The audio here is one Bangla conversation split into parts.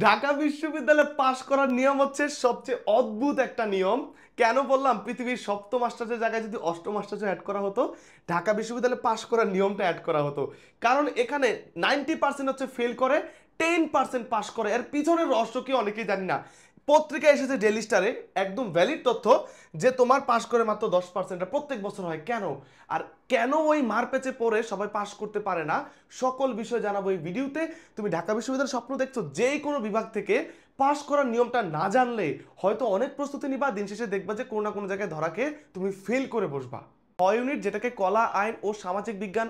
ঢাকা বিশ্ববিদ্যালয়ে পাশ করার নিয়ম হচ্ছে সবচেয়ে অদ্ভুত একটা নিয়ম। কেন বললাম, পৃথিবীর সপ্তম আশ্চর্যের জায়গায় যদি অষ্টম আশ্চর্য অ্যাড করা হতো, ঢাকা বিশ্ববিদ্যালয়ে পাশ করার নিয়মটা অ্যাড করা হতো। কারণ এখানে 90% হচ্ছে ফেল করে, 10% পাশ করে। এর পিছনের রহস্য কি অনেকেই জানি না। পত্রিকায় এসেছে ডেইলি স্টারে, একদম ভ্যালিড তথ্য, যে তোমার পাশ করে মাত্র 10%। প্রত্যেক বছর হয় কেন? আর কেন ওই মারপ্যাচে পড়ে সবাই পাশ করতে পারে না, সকল বিষয় জানাবো এই ভিডিওতে। তুমি ঢাকা বিশ্ববিদ্যালয়ের স্বপ্ন দেখছো, যেই কোনো বিভাগ থেকে পাশ করার নিয়মটা না জানলে হয়তো অনেক প্রস্তুতি নিবা, দিন শেষে দেখবা যে কোনো না কোনো জায়গায় ধরাকে তুমি ফেল করে বসবা। 6 ইউনিট, যেটাকে কলা, আইন ও সামাজিক বিজ্ঞান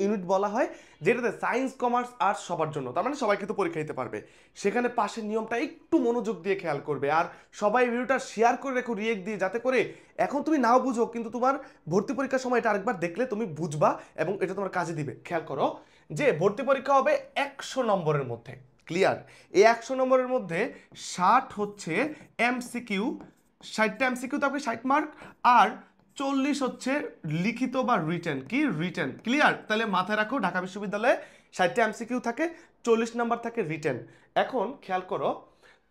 ইউনিট বলা হয়, যেটাতে সায়েন্স, কমার্স, আর্টস সবার জন্য, তার মানে সবাই কিন্তু পরীক্ষা দিতে পারবে। সেখানে পাশের নিয়মটা একটু মনোযোগ দিয়ে খেয়াল করবে, আর সবাই ভিডিওটা শেয়ার করে রেখো রিয়েক্ট দিয়ে, যাতে করে এখন তুমি নাও বুঝো কিন্তু তোমার ভর্তি পরীক্ষার সময় এটা আরেকবার দেখলে তুমি বুঝবা এবং এটা তোমার কাজে দিবে। খেয়াল করো যে ভর্তি পরীক্ষা হবে 100 নম্বরের মধ্যে। ক্লিয়ার? এই 100 নম্বরের মধ্যে 60 হচ্ছে এমসিকিউ, 60টা এমসিকিউ, তারপরে 60 মার্ক, আর 40 হচ্ছে লিখিত বা রিটেন। কি রিটেন? ক্লিয়ার? তাহলে মাথায় রাখো, ঢাকা বিশ্ববিদ্যালয়ে 60টা এমসিকিউ থাকে, 40 নাম্বার থাকে রিটেন। এখন খেয়াল করো,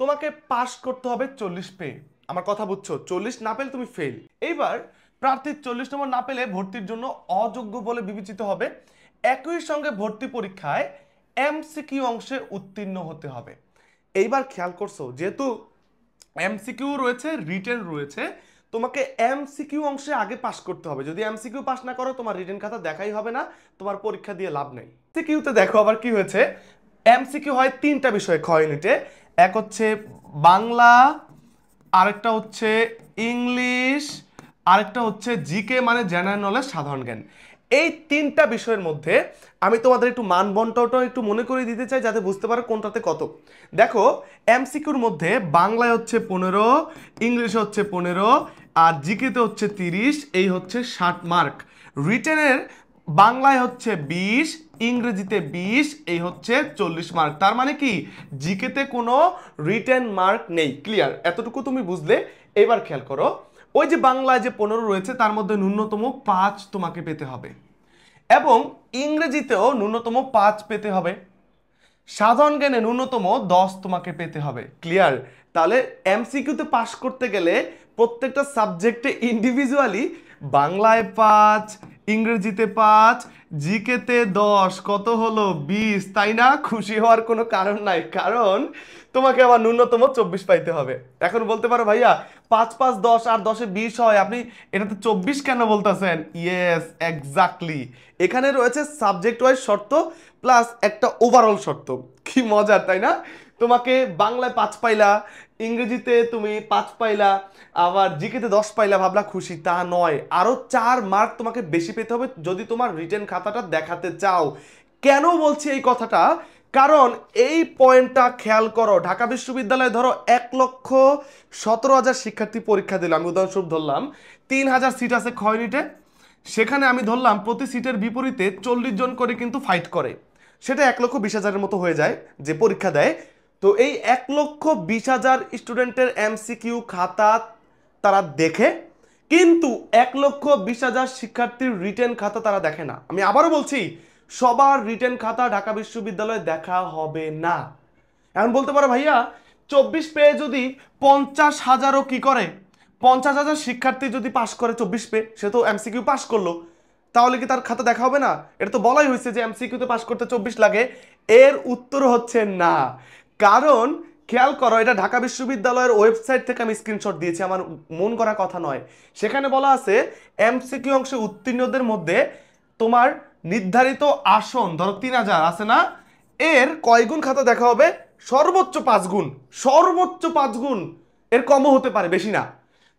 তোমাকে পাস করতে হবে 40 পেয়ে। আমার কথা বুঝছো? 40 না পেলে তুমি ফেল। এইবার প্রার্থীর 40 নম্বর না পেলে ভর্তির জন্য অযোগ্য বলে বিবেচিত হবে। একই সঙ্গে ভর্তি পরীক্ষায় এমসিকিউ অংশে উত্তীর্ণ হতে হবে। এইবার খেয়াল করছো, যেহেতু এমসিকিউ রয়েছে, রিটেন রয়েছে, তোমাকে এমসিকিউ অংশে আগে পাস করতে হবে। যদি এমসিকিউ পাস না করো, তোমার রিটেন খাতা দেখাই হবে না, তোমার পরীক্ষা দিয়ে লাভ নেই। এমসিকিউতে দেখো আবার কি হয়েছে। এমসিকিউ হয় 3টা বিষয়ে খ ইউনিটে। এক হচ্ছে বাংলা, আরেকটা হচ্ছে ইংলিশ, আরেকটা হচ্ছে জিকে মানে জেনারেল নলেজ, সাধারণ জ্ঞান। এই 3টা বিষয়ের মধ্যে আমি তোমাদের একটু মানবন্টনটা একটু মনে করে দিতে চাই, যাতে বুঝতে পারো কোনটাতে কত। দেখো, এমসিকিউর মধ্যে বাংলায় হচ্ছে 15, ইংলিশে হচ্ছে 15, আর জিকেতে হচ্ছে 30, এই হচ্ছে 60 মার্ক। রিটেনের বাংলায় হচ্ছে 20, ইংরেজিতে 20, এই হচ্ছে 40 মার্ক। তার মানে কি, জিকেতে কোনো রিটেন মার্ক নেই। ক্লিয়ার? এতটুকু তুমি বুঝলে। এবার খেয়াল করো, ওই যে বাংলায় যে 15 রয়েছে, তার মধ্যে ন্যূনতম 5 তোমাকে পেতে হবে, এবং ইংরেজিতেও ন্যূনতম 5 পেতে হবে, সাধারণ জ্ঞানে ন্যূনতম 10 তোমাকে পেতে হবে। ক্লিয়ার? তাহলে এমসিকিউতে পাস করতে গেলে প্রত্যেকটা সাবজেক্টে ইন্ডিভিজুয়ালি বাংলায় 5, ইংরেজিতে 5, জিকেতে 10, কত হলো 20, তাই না? খুশি হওয়ার কোনো কারণ নাই, কারণ তোমাকে আবার ন্যূনতম 24 পাইতে হবে। এখন বলতে পারো, ভাইয়া 5 5 10 আর 10 এ 20 হয়, আপনি এটাতে 24 কেন বলতেছেন? Yes, exactly. এখানে রয়েছে সাবজেক্ট ওয়াইজ শর্ত প্লাস একটা ওভারঅল শর্ত। কি মজার, তাই না? তোমাকে বাংলায় 5 পাইলা, ইংরেজিতে তুমি 5 পাইলা, আবার জিকেতে 10 পাইলা, ভাবলা খুশি? তা নয়, আরো 4 মার্ক তোমাকে বেশি পেতে হবে যদি তোমার রিটেন খাতাটা দেখাতে চাও। কেন বলছি এই কথাটা? কারণ এই পয়েন্টটা খেয়াল করো, ঢাকা বিশ্ববিদ্যালয়ে ধরো 1,17,000 শিক্ষার্থী পরীক্ষা দিল, আমি উদাহরণস্বরূপ ধরলাম 3,000 সিট আছে খ ইউনিটে। সেখানে আমি ধরলাম প্রতি সিটের বিপরীতে 40 জন করে কিন্তু ফাইট করে, সেটা 1,20,000-এর মতো হয়ে যায় যে পরীক্ষা দেয়। তো এই 1,20,000 স্টুডেন্টের এমসিকিউ খাতা তারা দেখে, কিন্তু 1,20,000 শিক্ষার্থীর রিটেন খাতা তারা দেখে না। আমি আবারও বলছি, সবার রিটেন খাতা ঢাকা বিশ্ববিদ্যালয়ে দেখা হবে না। এখন বলতে পারো, ভাইয়া 24 পেয়ে যদি 50,000ও কি করে, 50,000 শিক্ষার্থী যদি পাশ করে 24 পেয়ে, সে তো এমসিকিউ পাশ করলো, তাহলে কি তার খাতা দেখা হবে না? এটা তো বলাই হয়েছে যে এমসিকিউতে পাশ করতে 24 লাগে। এর উত্তর হচ্ছে না। কারণ খেয়াল করো, এটা ঢাকা বিশ্ববিদ্যালয়ের ওয়েবসাইট থেকে আমি স্ক্রিনশট দিয়েছি, আমার মন করা কথা নয়। সেখানে বলা আছে এমসিকিউ অংশে উত্তীর্ণদের মধ্যে তোমার নির্ধারিত আসন ধরো 3,000 আছে না, এর কয় গুণ খাতা দেখা হবে? সর্বোচ্চ 5 গুণ। সর্বোচ্চ 5 গুণ, এর কমও হতে পারে, বেশি না।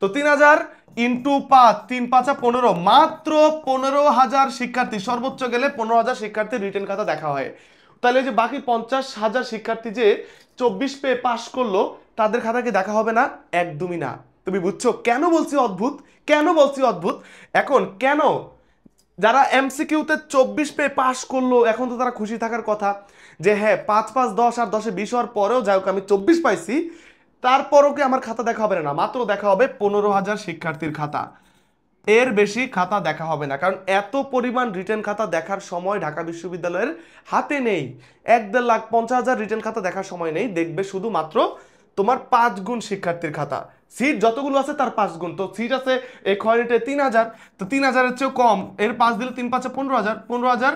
তো 3,000 ইন্টু 5, 3 5 15, মাত্র 15,000 শিক্ষার্থী, সর্বোচ্চ গেলে 15,000 শিক্ষার্থীর রিটেন খাতা দেখা হয়। তাহলে যে বাকি 50,000 শিক্ষার্থী যে 24 পেয়ে পাশ করলো, তাদের খাতা কি দেখা হবে না? একদমই না। তুমি বুঝছো কেন বলছি অদ্ভুত? কেন বলছি অদ্ভুত? এখন কেন যারা এমসিকিউতে 24 পেয়ে পাশ করলো, এখন তো তারা খুশি থাকার কথা যে হ্যাঁ 5 5 10 আর 10-এ 20 হওয়ার পরেও যাই হোক আমি 24 পাইছি, তারপরও কি আমার খাতা দেখা হবে না? মাত্র দেখা হবে 15,000 শিক্ষার্থীর খাতা। এর বেশি খাতা দেখা হবে না, কারণ এত পরিমাণ রিটেন খাতা দেখার সময় ঢাকা বিশ্ববিদ্যালয়ের হাতে নেই। 1,50,000 রিটেন খাতা দেখার সময় নেই। দেখবে শুধুমাত্র তোমার 5 গুণ শিক্ষার্থীর খাতা, সিট যতগুলো আছে তার 5 গুণ। তো সিট আছে এই খয়নিটে 3,000, তো 3,000-এর চেয়েও কম, এর 5 দিলে 3 × 5 = 15,000,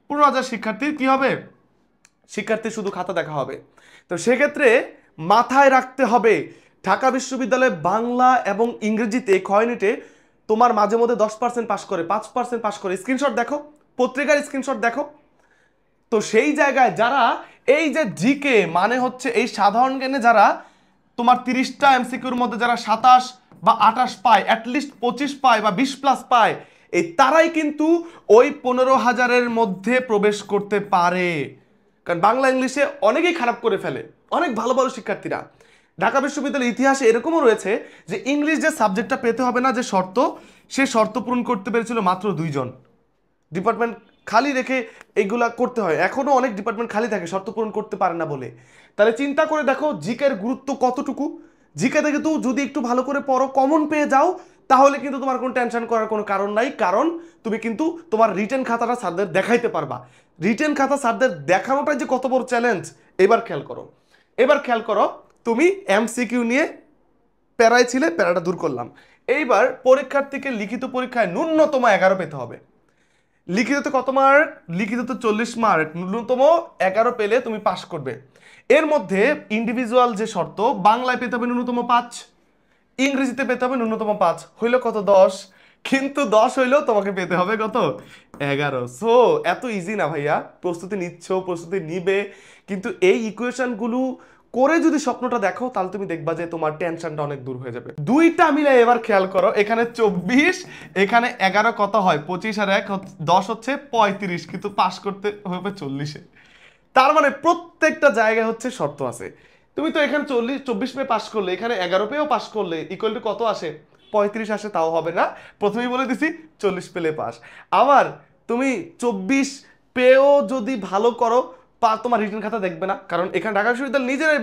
15,000 শিক্ষার্থীর কি হবে, শিক্ষার্থী শুধু খাতা দেখা হবে। তো সেক্ষেত্রে মাথায় রাখতে হবে ঢাকা বিশ্ববিদ্যালয়ে বাংলা এবং ইংরেজিতে ক্ষয় ইউনিটে তোমার মাঝে মধ্যে 10% পাস করে, 5% পাস করে, স্ক্রিনশট দেখো, পত্রিকার স্ক্রিনশট দেখো। তো সেই জায়গায় যারা এই যে জিকে মানে হচ্ছে এই সাধারণ জ্ঞানে যারা তোমার 30টা এমসিকিউর মধ্যে যারা 27 বা 28 পায়, অ্যাটলিস্ট 25 পায় বা 20+ পায়, এই তারাই কিন্তু ওই 15,000-এর মধ্যে প্রবেশ করতে পারে। কারণ বাংলা ইংলিশে অনেকেই খারাপ করে ফেলে, অনেক ভালো ভালো শিক্ষার্থীরা। ঢাকা বিশ্ববিদ্যালয়ের ইতিহাসে এরকমও রয়েছে যে ইংলিশ যে সাবজেক্টটা পেতে হবে না যে শর্ত, সে শর্ত পূরণ করতে পেরেছিল মাত্র 2 জন। ডিপার্টমেন্ট খালি রেখে এইগুলা করতে হয়, এখনো অনেক ডিপার্টমেন্ট খালি থাকে শর্ত পূরণ করতে পারে না বলে। তাহলে চিন্তা করে দেখো জিকের গুরুত্ব কতটুকু। জিকে থেকে তো যদি একটু ভালো করে পড়ো, কমন পেয়ে যাও, তাহলে কিন্তু তোমার কোনো টেনশন করার কোনো কারণ নাই, কারণ তুমি কিন্তু তোমার রিটেন খাতাটা স্যারদের দেখাইতে পারবা। রিটেন খাতা স্যারদের দেখানোটাই যে কত বড় চ্যালেঞ্জ এবার খেয়াল করো। এবার খেয়াল করো, তুমি এমসিকিউ নিয়ে প্যারায় ছিলে, প্যারাটা দূর করলাম। এইবার পরীক্ষার্থীকে লিখিত পরীক্ষায় ন্যূনতম 11 পেতে হবে। লিখিততে কত মার্ক? লিখিততে 40 মার্ক, ন্যূনতম 11 পেলে তুমি পাস করবে। এর মধ্যে ইন্ডিভিজুয়াল যে শর্ত, বাংলায় পেতে হবে ন্যূনতম 5, ইংরেজিতে পেতে হবে ন্যূনতম 5, হইল কত 10, কিন্তু 10 হইলেও তোমাকে পেতে হবে কত 11। সো এত ইজি না ভাইয়া, প্রস্তুতি নিচ্ছ, প্রস্তুতি নিবে, কিন্তু এই ইকুয়েশনগুলো করে যদি স্বপ্নটা দেখো তাহলে তুমি দেখবা যে তোমার টেনশনটা অনেক দূর হয়ে যাবে। দুইটা মিলে এবার খেয়াল করো, এখানে 24, এখানে 11, কত হয় 25 আর 1 10 হচ্ছে 35, কিন্তু পাস করতে হবে 40-এ। তার মানে প্রত্যেকটা জায়গায় হচ্ছে শর্ত আছে। তুমি তো এখানে 24 পেয়ে পাস করলে, এখানে 11 পেয়েও পাস করলে, ইকুয়াল টু কত আসে? 35 আসে, তাও হবে না। প্রথমেই বলে দিছি 40 পেলে পাস। আবার তুমি 24 পেয়েও যদি ভালো করো, তোমার রিটেন খাতা দেখবে না, কারণ এখানে ঢাকা বিশ্ববিদ্যালয় নিজেরাই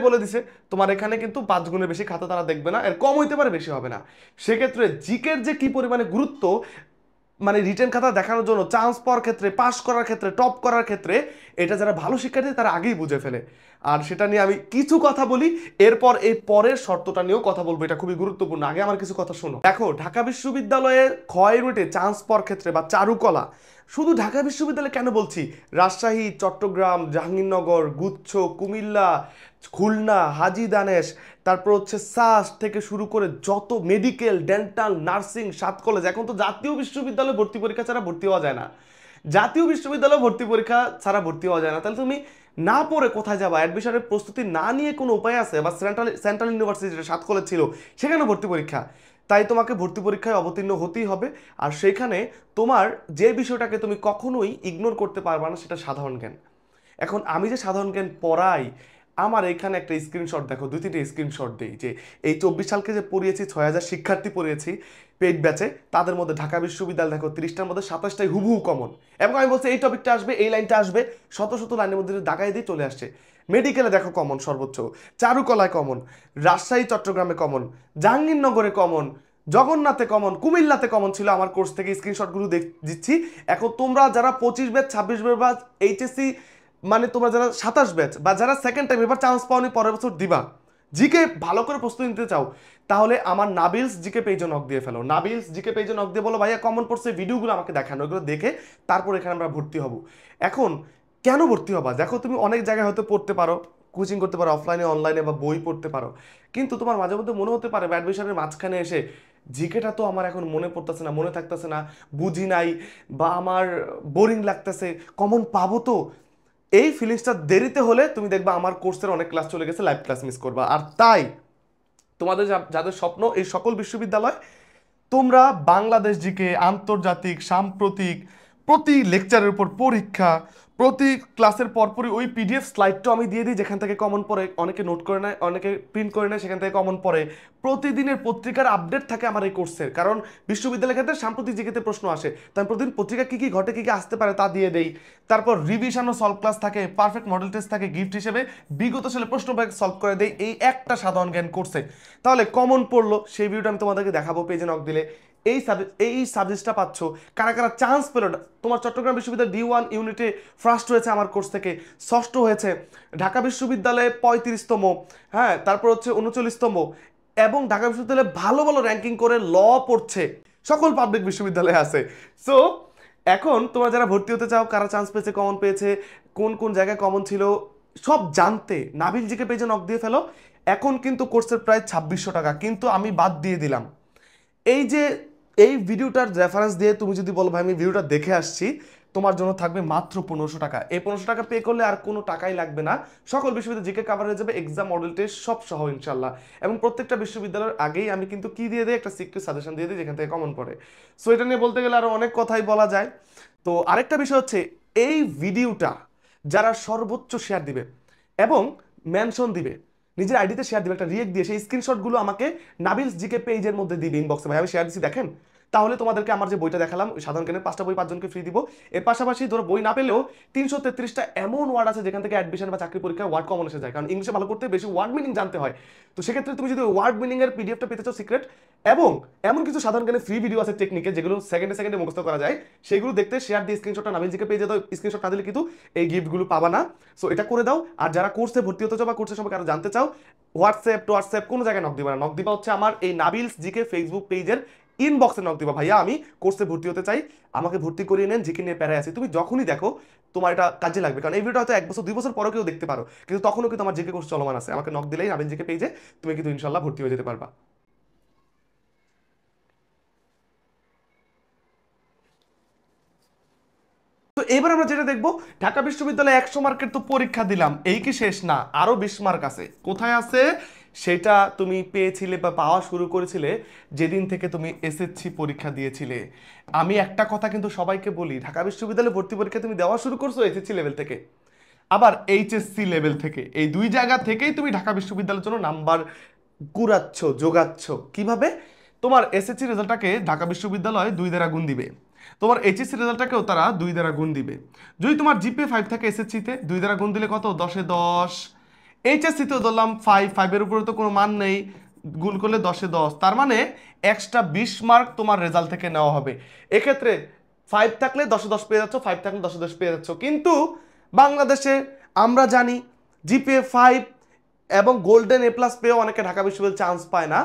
বলে দিছে তোমার এখানে কিন্তু 5 গুণের বেশি খাতা তারা দেখবে না, এর কম হইতে পারে, বেশি হবে না। সেক্ষেত্রে জিকের যে কি পরিমাণে গুরুত্ব, মানে রিটেন খাতা দেখানোর জন্য, চান্স পাওয়ার ক্ষেত্রে, পাস করার ক্ষেত্রে, টপ করার ক্ষেত্রে, এটা যারা ভালো শিক্ষার্থী তারা আগেই বুঝে ফেলে। আর সেটা নিয়ে আমি কিছু কথা বলি, এরপর এই পরের শর্তটা নিয়েও কথা বলবো, এটা খুবই গুরুত্বপূর্ণ। আগে আমার কিছু কথা শোনো। দেখো ঢাকা বিশ্ববিদ্যালয়ে ক্ষয় ইউনিটে চান্স পাওয়ার ক্ষেত্রে বা চারুকলা, শুধু ঢাকা বিশ্ববিদ্যালয়ে কেন বলছি, রাজশাহী, চট্টগ্রাম, জাহাঙ্গীরনগর, গুচ্ছ, কুমিল্লা, খুলনা, হাজী দানেশ, তারপর হচ্ছে সাস থেকে শুরু করে যত মেডিকেল, ডেন্টাল, নার্সিং, 7 কলেজ, এখন তো জাতীয় বিশ্ববিদ্যালয়ে ভর্তি পরীক্ষা ছাড়া ভর্তি হওয়া যায় না। জাতীয় বিশ্ববিদ্যালয়ে ভর্তি পরীক্ষা ছাড়া ভর্তি হওয়া যায় না, তাহলে তুমি না পড়ে কোথায় যাবা? অ্যাডমিশনের প্রস্তুতি না নিয়ে কোনো উপায় আছে? বা সেন্ট্রাল ইউনিভার্সিটি যেটা 7 কলেজ ছিল সেখানে ভর্তি পরীক্ষা, তাই তোমাকে ভর্তি পরীক্ষায় অবতীর্ণ হতেই হবে। আর সেখানে তোমার যে বিষয়টাকে তুমি কখনোই ইগনোর করতে পারবা না, সেটা সাধারণ জ্ঞান। এখন আমি যে সাধারণ জ্ঞান পড়াই, আমার এখানে একটা স্ক্রিনশট দেখো, 2-3টে স্ক্রিনশট দিই যে এই 24 সালকে যে পড়িয়েছি, 6,000 শিক্ষার্থী পড়িয়েছি পেইড ব্যাচে, তাদের মধ্যে ঢাকা বিশ্ববিদ্যালয় দেখো 30টার মধ্যে 27টাই হুবহু কমন। এবং আমি বলছি এই টপিকটা আসবে, এই লাইনটা আসবে, শত শত লাইনের মধ্যে দাগাই দিয়ে চলে আসছে। মেডিকেলে দেখো কমন সর্বোচ্চ, চারুকলায় কমন, রাজশাহী চট্টগ্রামে কমন, জাহাঙ্গীরনগরে কমন, জগন্নাথে কমন, কুমিল্লাতে কমন ছিল। আমার কোর্স থেকে স্ক্রিনশটগুলো দিচ্ছি। এখন তোমরা যারা 25 ব্যাচ, 26 ব্যাচ, এইচএসসি, মানে তোমরা যারা 27 ব্যাচ বা যারা সেকেন্ড টাইম এবার চান্স পাওনি, পরের বছর দিবা, জিকে ভালো করে প্রস্তুতি নিতে চাও, তাহলে আমার নাবিলস জিকে পেজে নক দিয়ে ফেলো। নাবিলস জিকে পেজে নক দিয়ে বলো ভাইয়া কমন পড়ছে, ভিডিওগুলো আমাকে দেখানো, ওগুলো দেখে তারপর এখানে আমরা ভর্তি হব। এখন কেন ভর্তি হবা? দেখো তুমি অনেক জায়গায় হয়তো পড়তে পারো, কোচিং করতে পারো, অফলাইনে, অনলাইনে, বা বই পড়তে পারো, কিন্তু তোমার মাঝে মধ্যে মনে হতে পারে অ্যাডমিশনের মাঝখানে এসে জিকেটা তো আমার এখন মনে পড়তেছে না, মনে থাকতেছে না, বুঝি নাই, বা আমার বোরিং লাগতেছে, কমন পাবো তো? এই ফিলিংসটা দেরিতে হলে তুমি দেখবা আমার কোর্সের অনেক ক্লাস চলে গেছে, লাইভ ক্লাস মিস করবা। আর তাই তোমাদের যাদের স্বপ্ন এই সকল বিশ্ববিদ্যালয়, তোমরা বাংলাদেশ জিকে, আন্তর্জাতিক, সাম্প্রতিক, প্রতি লেকচারের উপর পরীক্ষা, প্রতি ক্লাসের পরপরই ওই পিডিএফ স্লাইডটা আমি দিয়ে দিই, যেখান থেকে কমন পড়ে, অনেকে নোট করে নেয়, অনেকে প্রিন্ট করে নেয়, সেখান থেকে কমন পড়ে। প্রতিদিনের পত্রিকার আপডেট থাকে আমার এই কোর্সের, কারণ বিশ্ববিদ্যালয়ের ক্ষেত্রে সাম্প্রতিক জিকেতে প্রশ্ন আসে, তো আমি প্রতিদিন পত্রিকা কী কী ঘটে, কী কী আসতে পারে তা দিয়ে দেই। তারপর রিভিশন ও সলভ ক্লাস থাকে, পারফেক্ট মডেল টেস্ট থাকে, গিফট হিসেবে বিগত সালে প্রশ্ন ব্যাগ সলভ করে দেই এই একটা সাধারণ জ্ঞান কোর্সে। তাহলে কমন পড়লো সেই ভিডিওটা আমি তোমাদেরকে দেখাবো পেজে নক দিলে। এই সাবজেক্টটা পাচ্ছ, কারা কারা চান্স পেলো না। তোমার চট্টগ্রাম বিশ্ববিদ্যালয় D1 ইউনিটে ফার্স্ট হয়েছে আমার কোর্স থেকে, ষষ্ঠ হয়েছে, ঢাকা বিশ্ববিদ্যালয়ে 35তম, হ্যাঁ, তারপর হচ্ছে 39তম, এবং ঢাকা বিশ্ববিদ্যালয়ে ভালো ভালো র্যাঙ্কিং করে ল পড়ছে, সকল পাবলিক বিশ্ববিদ্যালয়ে আছে। সো এখন তোমরা যারা ভর্তি হতে চাও, কারা চান্স পেয়েছে, কমন পেয়েছে, কোন কোন জায়গায় কমন ছিল, সব জানতে নাবিল জিকে পেজে নক দিয়ে ফেলো। এখন কিন্তু কোর্সের প্রায় 2600 টাকা, কিন্তু আমি বাদ দিয়ে দিলাম। এই যে এই ভিডিওটার রেফারেন্স দিয়ে তুমি যদি বলো ভাই আমি ভিডিওটা দেখে আসছি, তোমার জন্য থাকবে মাত্র 1500 টাকা। এই 1500 টাকা পে করলে আর কোনো টাকাই লাগবে না, সকল বিশ্ববিদ্যালয় জিকে কাভার হয়ে যাবে, এক্সাম মডেল টেস্ট সব সহ ইনশাল্লাহ। এবং প্রত্যেকটা বিশ্ববিদ্যালয়ের আগেই আমি কিন্তু কি দিয়ে দিই, একটা সিক্রেট সাজেশন দিয়ে দিই যেখান থেকে কমন পড়ে। সো এটা নিয়ে বলতে গেলে আরো অনেক কথাই বলা যায়। তো আরেকটা বিষয় হচ্ছে, এই ভিডিওটা যারা সর্বোচ্চ শেয়ার দিবে এবং মেনশন দিবে, নিজের আইডিতে শেয়ার দিবে, একটা রিয়েক্ট দিয়ে সেই স্ক্রিনশটগুলো আমাকে নাবিলস জিকে পেজের মধ্যে দিবে ইনবক্সে, ভাই আমি শেয়ার দিচ্ছি দেখেন, তাহলে তোমাদেরকে আমার যে বইটা দেখালাম ওই সাধারণ জ্ঞানের 5টা বই 5জনকে ফ্রি দিব। এর পাশাপাশি ধরো বই না পেলেও 333টা এমন ওয়ার্ড আছে যেখান থেকে অ্যাডমিশন বা চাকরি পরীক্ষায় ওয়ার্ড কমন এসে যায়, কারণ ইংলিশে ভালো করতে বেশি ওয়ার্ড মিনিং জানতে হয়। তো সেক্ষেত্রে তুমি যদি ওয়ার্ড মিনিং এর পিডিএফটা পেতে চাও সিক্রেট, এবং এমন কিছু সাধারণ জ্ঞানের ফ্রি ভিডিও আছে টেকনিকে, যেগুলো সেকেন্ডে সেকেন্ডে মুখস্থ করা যায়, সেগুলো দেখতে শেয়ার দিয়ে স্ক্রিনশটটা নাবিল জিকে পেজে দাও। স্ক্রিনশট না দিলে কিন্তু এই গিফটগুলো পাবা না। সো এটা করে দাও। আর যারা কোর্সে ভর্তি হতে চাও বা কোর্সের সম্পর্কে আরো জানতে চাও, হোয়াটসঅ্যাপ কোনো জায়গায় নক দিবা না, নক দিবা হচ্ছে আমার এই নাবিলস জিকে ফেসবুক পেজের ইনবক্সে নক দিবা, ভাইয়া আমি কোর্সে ভর্তি হতে চাই, আমাকে ভর্তি করিয়ে নেন, জিকে নিয়ে প্যারায় আছি। তুমি যখনই দেখো তোমার এটা কাজে লাগবে, কারণ এই ভিডিওটা হয়তো 1 বছর 2 বছর পরেও কেউ দেখতে পারো, কিন্তু তখনও কিন্তু আমার জিকে কোর্স চলমান আছে, আমাকে নক দিলেই নাবিল জিকে পেজে তুমি কিন্তু ইনশাল্লাহ ভর্তি হয়ে যেতে পারবা। তো এবার আমরা যেটা দেখবো, ঢাকা বিশ্ববিদ্যালয়ে 100 মার্কের তো পরীক্ষা দিলাম, এই কি শেষ না, আরো 20 মার্ক আছে। কোথায় আছে সেটা তুমি পেয়েছিলে বা পাওয়া শুরু করেছিলে যেদিন থেকে তুমি এসএসসি পরীক্ষা দিয়েছিলে। আমি একটা কথা কিন্তু সবাইকে বলি, ঢাকা বিশ্ববিদ্যালয়ে ভর্তি পরীক্ষা তুমি দেওয়া শুরু করছো এসএসসি লেভেল থেকে, আবার এইচএসসি লেভেল থেকে, এই দুই জায়গা থেকেই তুমি ঢাকা বিশ্ববিদ্যালয়ের জন্য নাম্বার কুড়াচ্ছ, যোগাচ্ছ। কিভাবে? তোমার এসএসসি রেজাল্টটাকে ঢাকা বিশ্ববিদ্যালয় 2 দ্বারা গুণ দিবে, তোমার এইচএসসি রেজাল্টটাকেও তারা 2 দ্বারা গুণ দিবে। যদি তোমার জিপিএ 5 থাকে এসএসসিতে 2 দ্বারা গুণ দিলে কত, 10-এ 10। এইচএসসিতেও ধরলাম 5-5 এর উপরে তো কোনো মান নেই, গুণ করলে 10-এ 10, তার মানে এক্সট্রা 20 মার্ক তোমার রেজাল্ট থেকে নেওয়া হবে। এক্ষেত্রে 5 থাকলে 10-এ 10 পেয়ে যাচ্ছ, 5 থাকলে 10-এ 10 পেয়ে যাচ্ছ। কিন্তু বাংলাদেশে আমরা জানি জিপিএ 5 এবং গোল্ডেন A+ পেয়েও অনেকে ঢাকা বিশ্ববিদ্যালয়ে চান্স পায় না,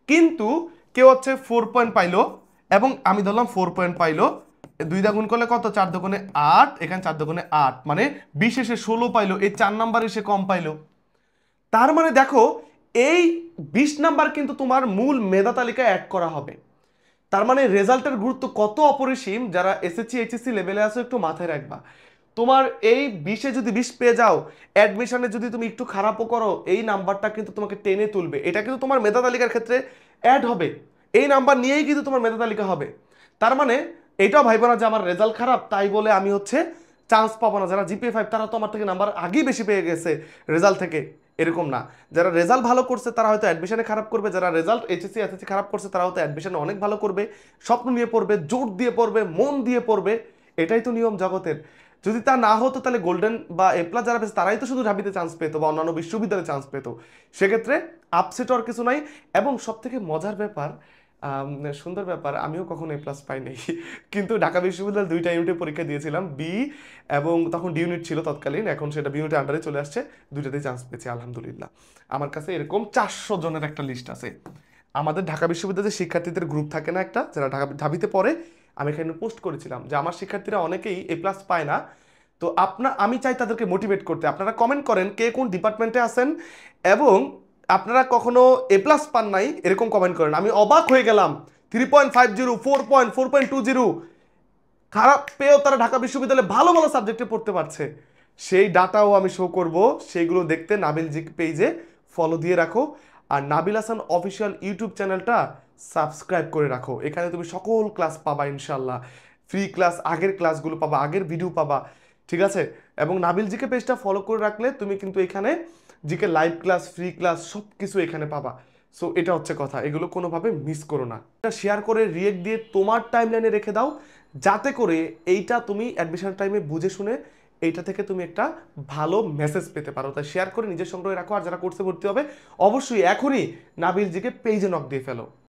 কিন্তু কেউ হচ্ছে 4 পয়েন্ট পাইলো, এবং আমি ধরলাম 4 পয়েন্ট পাইলো, 2 দা গুণ করলে কত, 4 দুগুণে 8, এখানে 4 দুগুণে 8, মানে বিশেষে 16 পাইলো, এই 4 নাম্বারে সে কম পাইলো। তার মানে দেখো এই 20 নাম্বার কিন্তু তোমার মূল মেধা তালিকায় অ্যাড করা হবে। তার মানে রেজাল্টের গুরুত্ব কত অপরিসীম, যারা এসএসসি এইচএসসি লেভেলে আছো একটু মাথায় রাখবা। তোমার এই 20-এ যদি 20 পেয়ে যাও, অ্যাডমিশনে যদি তুমি একটু খারাপও করো, এই নাম্বারটা কিন্তু তোমাকে টেনে তুলবে, এটা কিন্তু তোমার মেধা তালিকার ক্ষেত্রে অ্যাড হবে, এই নাম্বার নিয়েই কিন্তু তোমার মেধা তালিকা হবে। তার মানে এটাও ভাইবো না যে আমার রেজাল্ট খারাপ তাই বলে আমি হচ্ছে চান্স পাবো না। যারা জিপিএ 5 তারা তো আমার থেকে নাম্বার আগেই বেশি পেয়ে গেছে রেজাল্ট থেকে, এরকম না। যারা রেজাল্ট ভালো করছে তারা হয়তো অ্যাডমিশনে খারাপ করবে, যারা রেজাল্ট এইচএসসি এসএসসি খারাপ করছে তারা হয়তো অ্যাডমিশনে অনেক ভালো করবে, স্বপ্ন নিয়ে পড়বে, জোর দিয়ে পড়বে, মন দিয়ে পড়বে, এটাই তো নিয়ম জগতের। যদি তা না হতো তাহলে গোল্ডেন বা A+ যারা পেয়েছে তারাই তো শুধু ঢাবিতে চান্স পেতো বা অন্যান্য বিশ্ববিদ্যালয়ে চান্স পেতো। সেক্ষেত্রে আপসেট হওয়ার কিছু নাই। এবং সব থেকে মজার ব্যাপার, সুন্দর ব্যাপার, আমিও কখনো A+ পাই নাই, কিন্তু ঢাকা বিশ্ববিদ্যালয় 2টা ইউনিটে পরীক্ষা দিয়েছিলাম, বি এবং তখন ডি ইউনিট ছিল তৎকালীন, এখন সেটা বি ইউনিটের আন্ডারে চলে আসছে, 2টাতেই চান্স পেয়েছি আলহামদুলিল্লাহ। আমার কাছে এরকম 400 জনের একটা লিস্ট আছে। আমাদের ঢাকা বিশ্ববিদ্যালয়ের শিক্ষার্থীদের গ্রুপ থাকে না একটা, যারা ঢাবিতে পড়ে, আমি এখানে পোস্ট করেছিলাম যে আমার শিক্ষার্থীরা অনেকেই A+ পায় না, তো আমি চাই তাদেরকে মোটিভেট করতে। আপনারা কমেন্ট করেন কে কোন ডিপার্টমেন্টে আছেন এবং আপনারা কখনো A+ পান নাই, এরকম কমেন্ট করেন। আমি অবাক হয়ে গেলাম, 3.50, 4.20 খারাপ পেয়েও তারা ঢাকা বিশ্ববিদ্যালয়ে ভালো ভালো সাবজেক্টে পড়তে পারছে। সেই ডাটাও আমি শো করব, সেইগুলো দেখতে নাবিল জি পেজে ফলো দিয়ে রাখো, আর নাবিল হাসান অফিসিয়াল ইউটিউব চ্যানেলটা সাবস্ক্রাইব করে রাখো। এখানে তুমি সকল ক্লাস পাবা ইনশাল্লাহ, ফ্রি ক্লাস, আগের ক্লাসগুলো পাবা, আগের ভিডিও পাবা, ঠিক আছে? এবং নাবিল জিকে পেজটা ফলো করে রাখলে তুমি কিন্তু এখানে GK live class, free class সব কিছু এখানে পাবা। সো এটা হচ্ছে কথা, এগুলো কোনোভাবে মিস করো না। এটা শেয়ার করে রিয়েক্ট দিয়ে তোমার টাইমলাইনে রেখে দাও, যাতে করে এইটা তুমি অ্যাডমিশন টাইমে বুঝে শুনে এইটা থেকে তুমি একটা ভালো মেসেজ পেতে পারো। তাই শেয়ার করে নিজের সংগ্রহে রাখো। আর যারা কোর্সে ভর্তি হবে অবশ্যই এখনই নাবিল জিকে পেজে নক দিয়ে ফেলো।